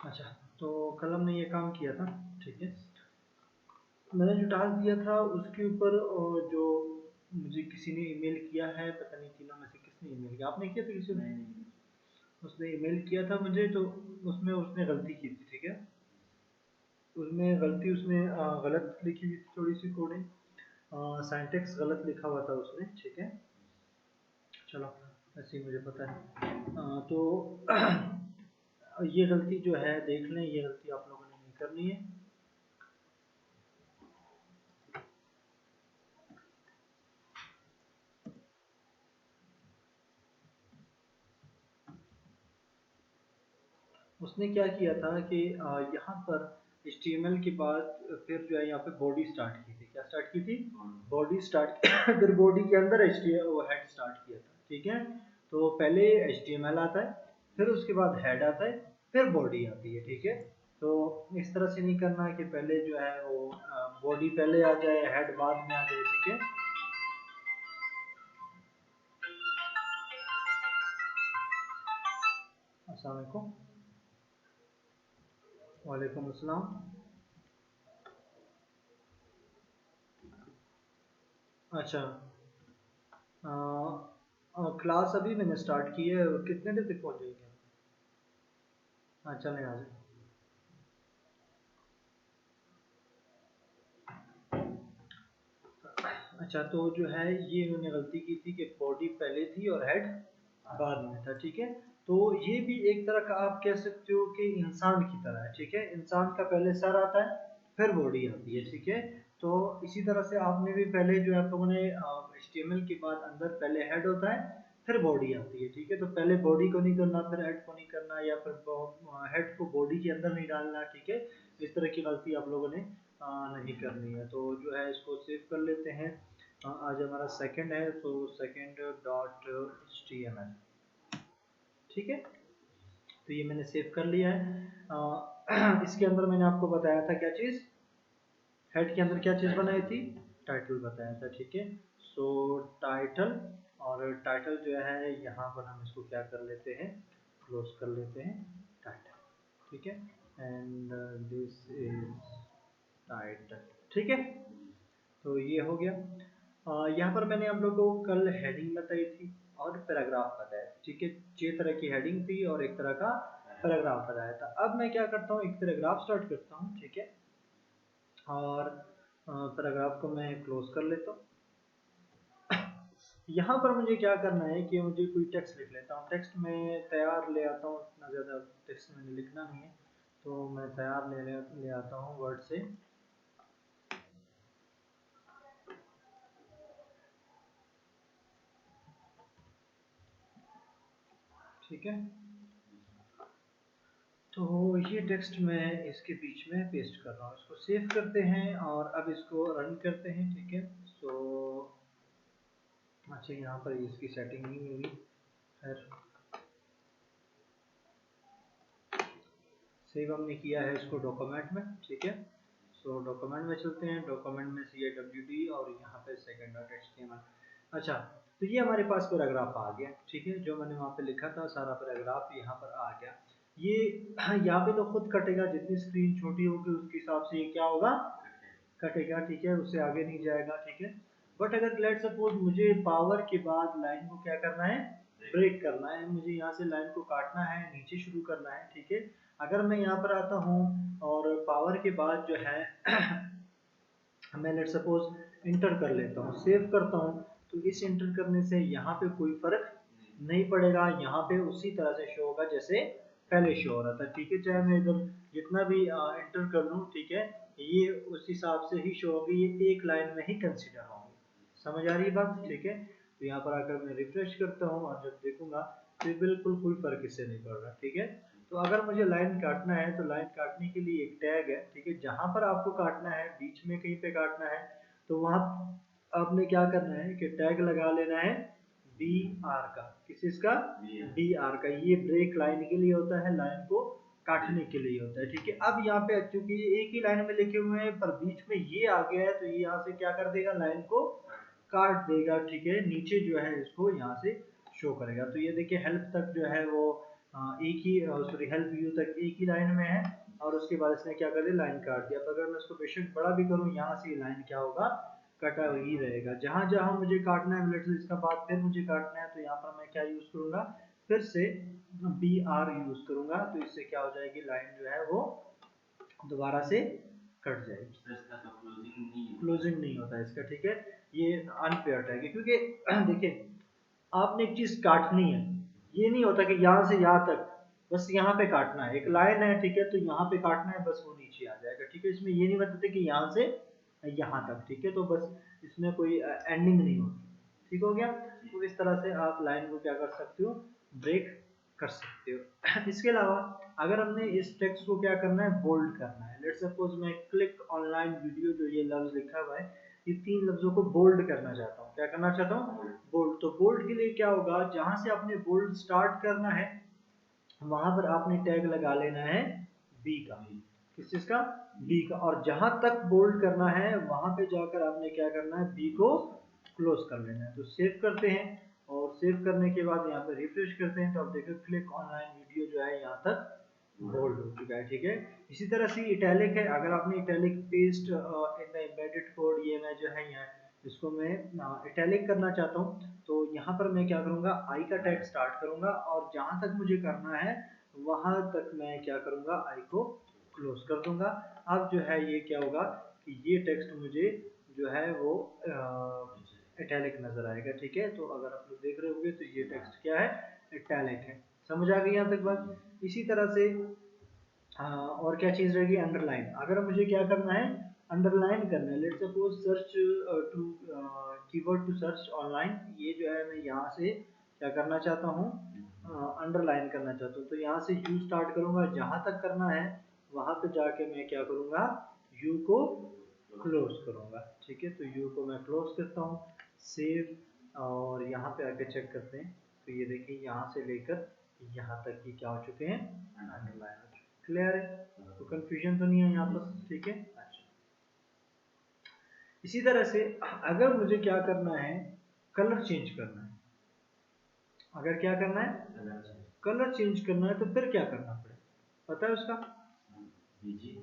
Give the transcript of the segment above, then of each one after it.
अच्छा, तो कल हमने ये काम किया था, ठीक है। मैंने जो टास्क दिया था उसके ऊपर जो मुझे किसी ने ईमेल किया है, पता नहीं तीनों में से किसने ईमेल किया, आपने किया था किसी ने? उसने ईमेल किया था मुझे, तो उसमें उसने गलती की थी, ठीक है। उसमें गलती उसने गलत लिखी हुई थी, थोड़ी सी कोडिंग, सिंटैक्स गलत लिखा हुआ था उसने, ठीक है। चलो, ऐसे ही मुझे पता है। तो ये गलती जो है देख लें, ये गलती आप लोगों ने नहीं करनी है। उसने क्या किया था कि यहाँ पर HTML के बाद फिर जो है यहाँ पे बॉडी स्टार्ट की थी। क्या स्टार्ट की थी? बॉडी स्टार्ट फिर बॉडी के अंदर HTML वो हेड स्टार्ट किया था, ठीक है। तो पहले HTML आता है, फिर उसके बाद हेड आता है, फिर बॉडी आती है, ठीक है। तो इस तरह से नहीं करना है कि पहले जो है वो बॉडी पहले आ जाए, हेड बाद में आ जाए, ठीक है। अस्सलाम वालेकुम। वालेकुम अस्सलाम। अच्छा, क्लास अभी मैंने स्टार्ट की है, कितने देर तक पहुंच जाएगी? हाँ, चलें आ जाए। अच्छा, तो जो है ये इन्होंने गलती की थी कि बॉडी पहले थी और हेड बाद में था, ठीक है। तो ये भी एक तरह का आप कह सकते हो कि इंसान की तरह है, ठीक है। इंसान का पहले सर आता है, फिर बॉडी आती है, ठीक है। तो इसी तरह से आपने भी पहले जो है आप लोगों ने HTML के बाद अंदर पहले हेड होता है, फिर बॉडी आती है, ठीक है। तो पहले बॉडी को नहीं करना, फिर हेड को नहीं करना, या फिर हेड को बॉडी के अंदर नहीं डालना, ठीक है। इस तरह की गलती आप लोगों ने नहीं करनी है। तो जो है इसको सेव कर लेते हैं। आज हमारा सेकंड है, तो सेकंड डॉट HTML, ठीक है। तो ये मैंने सेव कर लिया है। इसके अंदर मैंने आपको बताया था क्या चीज़, हेड के अंदर क्या चीज़ बनाई थी, टाइटल बताया था, ठीक है। सो टाइटल, और टाइटल जो है यहाँ पर हम इसको क्या कर लेते हैं, क्लोज कर लेते हैं, टाइटल, ठीक है। एंड दिस इज टाइटल, ठीक है। तो ये हो गया। यहाँ पर मैंने आप लोगों को कल हेडिंग बताई थी और पैराग्राफ बताया था, ठीक है। 6 तरह की हेडिंग थी और एक तरह का पैराग्राफ बताया था। अब मैं क्या करता हूँ, एक पैराग्राफ स्टार्ट करता हूँ, ठीक है। और पैराग्राफ को मैं क्लोज कर लेता हूँ। यहाँ पर मुझे क्या करना है कि मुझे कोई टेक्स्ट लिख लेता हूँ। टेक्स्ट में तैयार ले आता हूँ, इतना ज़्यादा टेक्स्ट मैंने लिखना नहीं है, तो मैं तैयार ले आता हूँ वर्ड से, ठीक है। तो ये टेक्स्ट मैं इसके बीच में पेस्ट कर रहा हूँ। इसको सेव करते हैं और अब इसको रन करते हैं, ठीक है। सो अच्छा, यहाँ पर इसकी सेटिंग नहीं हुई, खैर सेव हमने किया है इसको डॉक्यूमेंट में, ठीक है। सो डॉक्यूमेंट में चलते हैं, डॉक्यूमेंट में CAWD और यहाँ पे सेकंड डॉट HTML। अच्छा, तो ये हमारे पास पैराग्राफ आ गया, ठीक है। जो मैंने वहाँ पे लिखा था सारा पैराग्राफ यहाँ पर आ गया। ये यहाँ पे तो खुद कटेगा, जितनी स्क्रीन छोटी होगी उसके हिसाब से ये क्या होगा, कटेगा, ठीक है। उससे आगे नहीं जाएगा, ठीक है। बट अगर लेट सपोज मुझे पावर के बाद लाइन को क्या करना है, ब्रेक करना है, मुझे यहाँ से लाइन को काटना है, नीचे शुरू करना है, ठीक है। अगर मैं यहाँ पर आता हूँ और पावर के बाद जो है मैं लेट सपोज इंटर कर लेता हूँ, सेव करता हूँ, तो इस इंटर करने से यहाँ पे कोई फर्क नहीं पड़ेगा। यहाँ पे उसी तरह से शो होगा जैसे पहले शो हो रहा था, ठीक है। चाहे मैं इधर जितना भी इंटर कर लूँ, ठीक है, ये उस हिसाब से ही शो होगी, ये एक लाइन में ही कंसिडर होंगे। समझ आ रही है बात, ठीक है। तो यहाँ पर आकर मैं रिफ्रेश करता हूँ और जब देखूंगा तो बिल्कुल कोई फर्क इससे नहीं पड़ रहा, ठीक है। तो अगर मुझे लाइन काटना है तो लाइन काटने के लिए एक टैग है, ठीक है। जहां पर आपको काटना है, बीच में कहीं पे काटना है, तो वहां आपने क्या करना है कि टैग लगा लेना है BR का। किस चीज का? BR का। ये ब्रेक लाइन के लिए होता है, लाइन को काटने के लिए होता है, ठीक है। अब यहाँ पे चूंकि ये एक ही लाइन में लिखे हुए हैं पर बीच में ये आ गया है, तो ये यहाँ से क्या कर देगा, लाइन को काट देगा, ठीक है। नीचे जो है इसको यहाँ से शो करेगा। तो ये देखिए हेल्प तक जो है वो एक ही सॉरी हेल्प यू तक एक ही लाइन में है, और उसके बाद इसने क्या कर दिया, लाइन काट दिया। तो अगर मैं इसको बेशक बड़ा भी करूँ, यहाँ से लाइन क्या होगा, कटा ही रहेगा। जहाँ जहाँ मुझे काटना है, लेट्स से इसका बाद फिर मुझे काटना है, तो यहाँ पर मैं क्या यूज करूंगा, फिर से BR यूज करूंगा, तो इससे क्या हो जाएगी, लाइन जो है वो दोबारा से कट जाएगी। क्लोजिंग नहीं होता इसका, ठीक है, ये अनफेयर टैग है। क्योंकि देखिए आपने एक चीज काटनी है, ये नहीं होता कि यहाँ से यहाँ तक बस यहाँ पे काटना है, एक लाइन है, ठीक है, तो यहाँ पे काटना है, बस वो नीचे आ जाएगा, ठीक है। इसमें ये नहीं बताते कि यहाँ से यहाँ तक, ठीक है, तो बस इसमें कोई एंडिंग नहीं होती, ठीक हो गया। तो इस तरह से आप लाइन को क्या कर सकते हो, ब्रेक कर सकते हो। इसके अलावा अगर हमने इस टेक्स्ट को क्या करना है, बोल्ड करना है, लेट्स सपोज मैं क्लिक ऑनलाइन वीडियो, जो ये लफ्ज लिखा हुआ है, ये 3 लफ्जों को बोल्ड करना चाहता हूँ। क्या करना चाहता हूँ, बोल्ड। तो बोल्ड के लिए क्या होगा, जहां से आपने बोल्ड स्टार्ट करना है वहां पर आपने टैग लगा लेना है बी का। किस चीज का, बी का। और जहां तक बोल्ड करना है वहां पे जाकर आपने क्या करना है, बी को क्लोज कर लेना है। तो सेव करते हैं, और सेव करने के बाद यहाँ पे रिफ्रेश करते हैं, तो आप देखो क्लिक ऑनलाइन वीडियो जो है यहाँ तक बोल्ड हो चुका है, ठीक है। इसी तरह से इटैलिक है, अगर आपने italic paste in the embedded code, ये मैं जो है यहाँ इसको मैं इटैलिक करना चाहता हूँ, तो यहाँ पर मैं क्या करूँगा, आई का टैग स्टार्ट करूँगा, और जहाँ तक मुझे करना है वहां तक मैं क्या करूँगा, आई को क्लोज कर दूंगा। अब जो है ये क्या होगा कि ये टेक्स्ट मुझे जो है वो इटैलिक नजर आएगा, ठीक है। तो अगर आप लोग देख रहे होंगे तो ये टेक्स्ट क्या है, इटैलिक है। समझ आ गई यहाँ तक बात। इसी तरह से और क्या चीज रहेगी, अंडरलाइन। अगर मुझे क्या करना है, अंडरलाइन करना है, let's suppose search to keyword to search online, ये जो है मैं यहाँ से क्या करना चाहता हूँ, अंडरलाइन करना चाहता हूँ। तो यहाँ से यू स्टार्ट करूंगा, जहां तक करना है वहां पे जाके मैं क्या करूंगा, यू को क्लोज करूंगा, ठीक है। तो यू को मैं क्लोज करता हूँ, सेव, और यहाँ पे आके चेक करते हैं, तो ये देखिए यहाँ से लेकर यहाँ तक ये क्या हो चुके हैं, अंडरलाइन हो चुके हैं। क्लियर है, तो कंफ्यूजन तो नहीं है यहाँ पर, ठीक है। अच्छा, इसी तरह से अगर मुझे क्या करना है, कलर चेंज करना है, अगर क्या करना है, कलर चेंज करना है, तो फिर क्या करना पड़ेगा, पता है उसका, नहीं।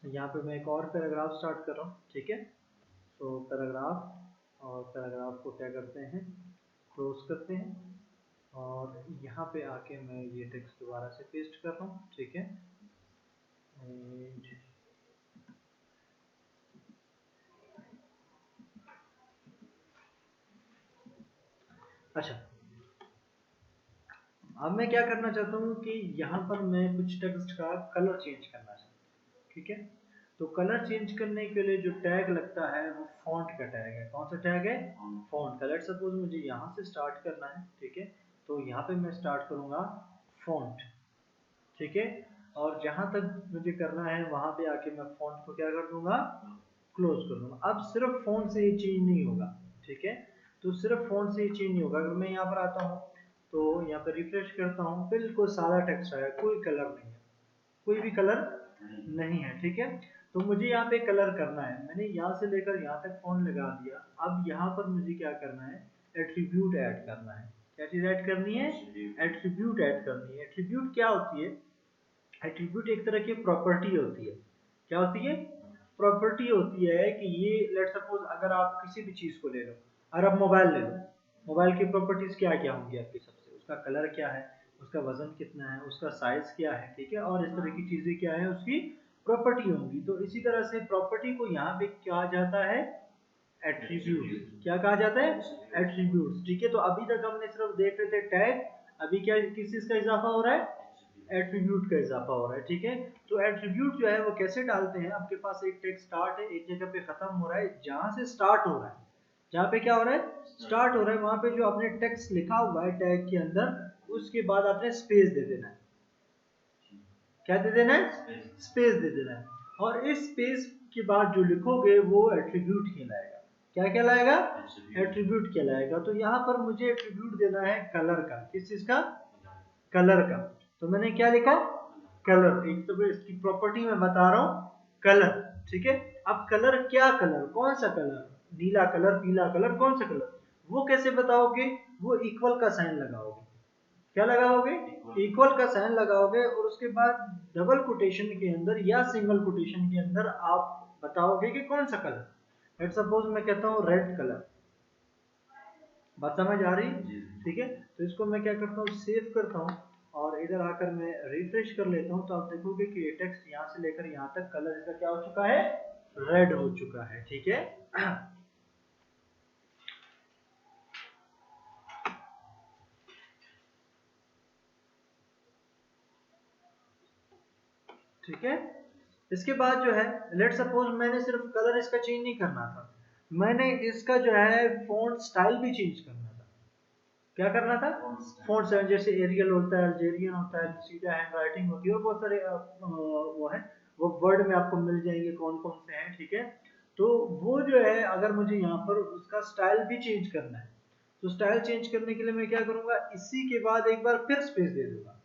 यहाँ पे मैं एक और पैराग्राफ स्टार्ट कर रहा हूँ, ठीक है। तो पैराग्राफ, और पैराग्राफ को क्या करते हैं, क्लोज करते हैं, और यहाँ पे आके मैं ये टेक्स्ट दोबारा से पेस्ट कर रहा हूँ, ठीक है। अच्छा, अब मैं क्या करना चाहता हूँ कि यहाँ पर मैं कुछ टेक्स्ट का कलर चेंज करना चाहता हूँ, ठीक है। तो कलर चेंज करने के लिए जो टैग लगता है वो फॉन्ट का टैग है। कौन सा टैग है, फॉन्ट का। लेट्स सपोज मुझे यहाँ से स्टार्ट करना है, ठीक है, तो यहाँ पे मैं स्टार्ट करूंगा फॉन्ट, ठीक है, और जहां तक मुझे करना है वहां पे आके मैं फॉन्ट को क्या कर दूंगा, क्लोज कर दूंगा। अब सिर्फ फॉन्ट से ये चेंज नहीं होगा, ठीक है, तो सिर्फ फॉन्ट से ये चेंज नहीं होगा। अगर मैं यहाँ पर आता हूँ, तो यहाँ पर रिफ्रेश करता हूँ, बिल्कुल सादा टेक्स्ट आया, कोई कलर नहीं है, कोई भी कलर नहीं है, ठीक है। तो मुझे यहाँ पे कलर करना है, मैंने यहाँ से लेकर यहाँ तक फॉन्ट लगा दिया। अब यहाँ पर मुझे क्या करना है, एट्रीब्यूट ऐड करना है। क्या चीज ऐड करनी है, एट्रीब्यूट ऐड करनी है। एट्रीब्यूट क्या होती है, एट्रीब्यूट एक तरह की प्रॉपर्टी होती है। क्या होती है, प्रॉपर्टी होती है कि ये लेट्स सपोज अगर आप किसी भी चीज को ले लो, अगर आप मोबाइल ले लो, मोबाइल की प्रॉपर्टीज क्या क्या होंगी आपके सबसे, उसका कलर क्या है, उसका वजन कितना है, उसका साइज क्या है, ठीक है, और इस तरह की चीजें क्या है उसकी प्रॉपर्टी होंगी। तो इसी तरह से प्रॉपर्टी को यहाँ पे कहा जाता है एट्रीब्यूट। क्या कहा जाता है, एट्रीब्यूट, ठीक है। तो अभी तक हमने सिर्फ देख रहे थे टैग, अभी क्या किस चीज का इजाफा हो रहा है, एट्रीब्यूट का इजाफा हो रहा है, ठीक है। तो एट्रीब्यूट जो है वो कैसे डालते हैं, आपके पास एक टेक्स्ट स्टार्ट है, एक जगह पे खत्म हो रहा है, जहां से स्टार्ट हो रहा है, जहाँ पे क्या हो रहा है, स्टार्ट हो रहा है, वहां पे जो आपने टेक्स्ट लिखा हुआ है टैग के अंदर, उसके बाद आपने स्पेस दे देना है। क्या दे देना है, स्पेस दे देना है। और इस स्पेस के बाद जो लिखोगे वो एट्रीब्यूट कहलाएगा। क्या कहलाएगा, एट्रीब्यूट कहलाएगा। तो यहाँ पर मुझे एट्रीब्यूट देना है कलर का। किस चीज का, कलर का। तो मैंने क्या लिखा, कलर। एक तो इसकी प्रॉपर्टी मैं बता रहा हूँ, कलर, ठीक है। अब कलर क्या, कलर कौन सा कलर, नीला कलर, पीला कलर, कौन सा कलर, वो कैसे बताओगे, वो इक्वल का साइन लगाओगे। क्या लगाओगे? इक्वल का साइन लगाओगे और उसके बाद डबल कोटेशन के अंदर या सिंगल कोटेशन के अंदर आप बताओगे कि कौन सा कलर। लेट्स सपोज मैं कहता हूँ रेड कलर। बात समझ आ रही? ठीक है, तो इसको मैं क्या करता हूँ, सेव करता हूँ और इधर आकर मैं रिफ्रेश कर लेता हूँ, तो आप देखोगे कि ये टेक्स्ट यहाँ से लेकर यहाँ तक कलर इसका क्या हो चुका है, रेड हो चुका है। ठीक है, ठीक है। इसके बाद जो है, लेट सपोज मैंने सिर्फ कलर इसका चेंज नहीं करना था, मैंने इसका जो है फ़ॉन्ट स्टाइल भी चेंज करना था। क्या करना था? फ़ॉन्ट स्टाइल, जैसे एरियल होता है, अल्जेरियन होता है, सीधा हैंड राइटिंग होती है और बहुत सारे वो है, वो वर्ड में आपको मिल जाएंगे कौन कौन से हैं। ठीक है, तो वो जो है अगर मुझे यहाँ पर उसका स्टाइल भी चेंज करना है, तो स्टाइल चेंज करने के लिए मैं क्या करूंगा, इसी के बाद एक बार फिर स्पेस दे दूंगा।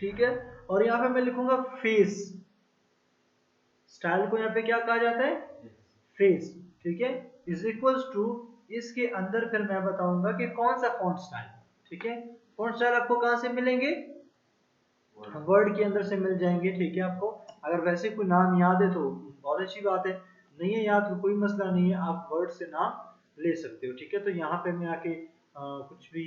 ठीक है, और यहाँ पे मैं लिखूंगा फेस। स्टाइल को यहाँ पे क्या कहा जाता है? फेस। ठीक है, इज इक्वल्स टू, इसके अंदर फिर मैं बताऊंगा कि कौन सा फॉन्ट स्टाइल। ठीक है, फॉन्ट स्टाइल आपको कहाँ से मिलेंगे? वर्ड के अंदर से मिल जाएंगे। ठीक है, आपको अगर वैसे कोई नाम याद है तो बहुत अच्छी बात है, नहीं है याद तो कोई मसला नहीं है, आप वर्ड से नाम ले सकते हो। ठीक है, तो यहाँ पे मैं आके कुछ भी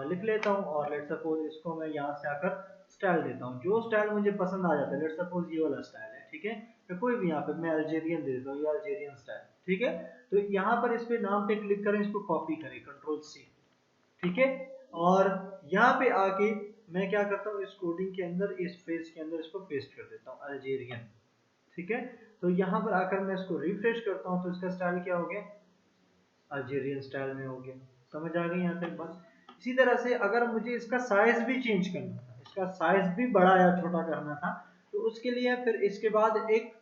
लिख लेता हूँ और लेट सपोज इसको मैं यहाँ से आकर स्टाइल देता हूँ, जो स्टाइल मुझे पसंद आ जाता है। लेट सपोज ये वाला स्टाइल है। ठीक है, तो कोई भी यहाँ पे मैं अल्जेरियन दे देता हूँ, ये अल्जेरियन स्टाइल। ठीक है, तो यहाँ पर इस पे नाम पे क्लिक करें, इसको कॉपी करें, कंट्रोल-C। ठीक है, और यहाँ पे आके मैं क्या करता हूँ, इस कोडिंग के अंदर, इस फेस के अंदर इसको पेस्ट कर देता हूँ, अल्जेरियन। ठीक है, तो यहाँ पर आकर मैं इसको रिफ्रेश करता हूँ, तो इसका स्टाइल क्या हो गया, अल्जेरियन स्टाइल में हो गया। समझ आ गई यहाँ तक बात? इसी तरह से अगर मुझे इसका साइज भी चेंज करना था, इसका साइज भी बड़ा या छोटा करना था, तो उसके लिए फिर इसके बाद एक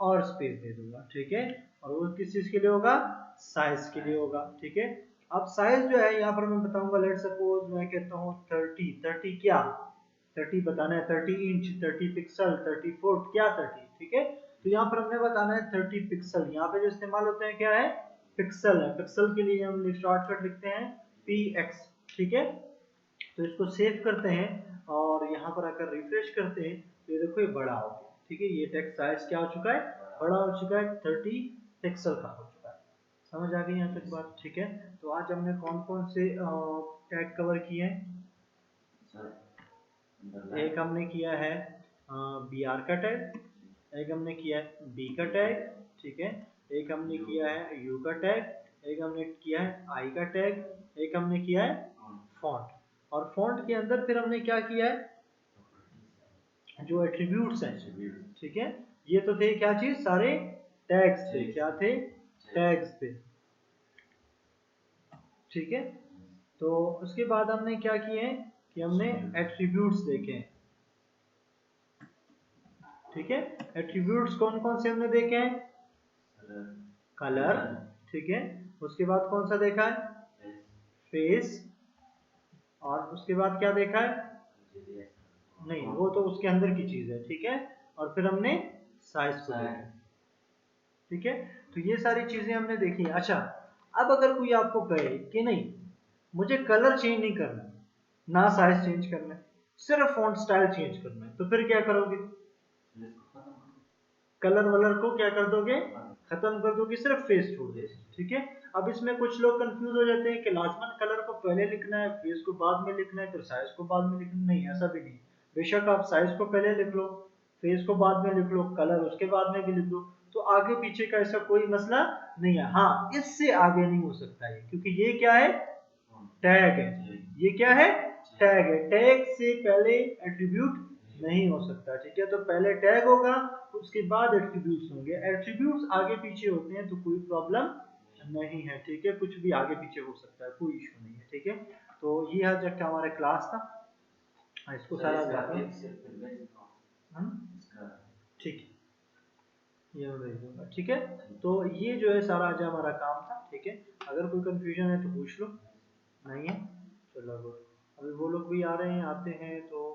और स्पेस दे दूंगा। ठीक है, और वो किस चीज के लिए होगा, साइज के लिए होगा। ठीक है, अब साइज जो है यहाँ पर मैं बताऊंगा, लेट सपोज मैं कहता हूँ 30 क्या 30 बताना है, 30 इंच, 30 पिक्सल, 30 फुट, क्या 30। ठीक है, तो यहाँ पर हमने बताना है 30 पिक्सल। यहाँ पे जो इस्तेमाल होते हैं क्या है, पिक्सल है। पिक्सल के लिए हम शॉर्टकट लिखते हैं px। ठीक है, तो इसको सेव करते हैं और यहाँ पर आकर रिफ्रेश करते हैं, तो ये देखो ये बड़ा हो गया। ठीक है, ये टेक्स्ट साइज क्या हो चुका है, बड़ा हो चुका है, 30 पिक्सल का हो चुका है। समझ आ गई यहाँ तक बात? ठीक है, तो आज हमने कौन कौन से टैग कवर किए हैं? एक हमने किया है br का टैग, एक हमने किया है b का टैग। ठीक है, एक हमने किया है u का टैग, एक हमने किया है i का टैग, एक हमने किया है फॉन्ट। और फॉन्ट के अंदर फिर हमने क्या किया है, जो एट्रीब्यूट्स हैं। ठीक है, ये तो थे क्या चीज, सारे टैग्स थे। क्या थे? टैग्स थे। ठीक है, तो उसके बाद हमने क्या किए हैं कि हमने एट्रीब्यूट्स देखे हैं। ठीक है, एट्रीब्यूट्स कौन कौन से हमने देखे हैं? कलर। ठीक है, उसके बाद कौन सा देखा है, फेस, और उसके बाद क्या देखा है, नहीं वो तो उसके अंदर की चीज है। ठीक है, और फिर हमने साइज को देखा। ठीक है, तो ये सारी चीजें हमने देखी। अच्छा, अब अगर कोई आपको कहे कि नहीं मुझे कलर चेंज नहीं करना, ना साइज चेंज करना है, सिर्फ फॉन्ट स्टाइल चेंज करना है, तो फिर क्या करोगे? कलर वलर को क्या कर दोगे, खत्म कर दोगे, सिर्फ फेस छोड़ दोगे। ठीक है, अब इसमें कुछ लोग कंफ्यूज हो जाते हैं कि लाजमन कलर को पहले लिखना है, फेस को बाद में लिखना है, फिर साइज को बाद में लिखना, नहीं ऐसा भी नहीं। बेशक आप साइज को पहले लिख लो, फेस को बाद में लिख लो, कलर उसके बाद में भी लिख लो, तो आगे पीछे का ऐसा कोई मसला नहीं है। हाँ, इससे आगे नहीं हो सकता है, क्योंकि ये क्या है, टैग है। ये क्या है, टैग है। टैग से पहले एट्रीब्यूट नहीं हो सकता। ठीक है, तो पहले टैग होगा, उसके बाद एट्रीब्यूट्स होंगे। एट्रीब्यूट्स आगे पीछे होते हैं तो कोई प्रॉब्लम नहीं है। ठीक है, कुछ भी आगे पीछे हो सकता है, कोई इशू नहीं है। ठीक है, तो ये आज तक हमारा क्लास था, इसको सारा ठीक है, ये मैं भेज दूंगा। ठीक है, तो ये जो है सारा आज हमारा काम था। ठीक है, अगर कोई कंफ्यूजन है तो पूछ लो, नहीं है चलो, अभी वो लोग भी आ रहे हैं, आते हैं तो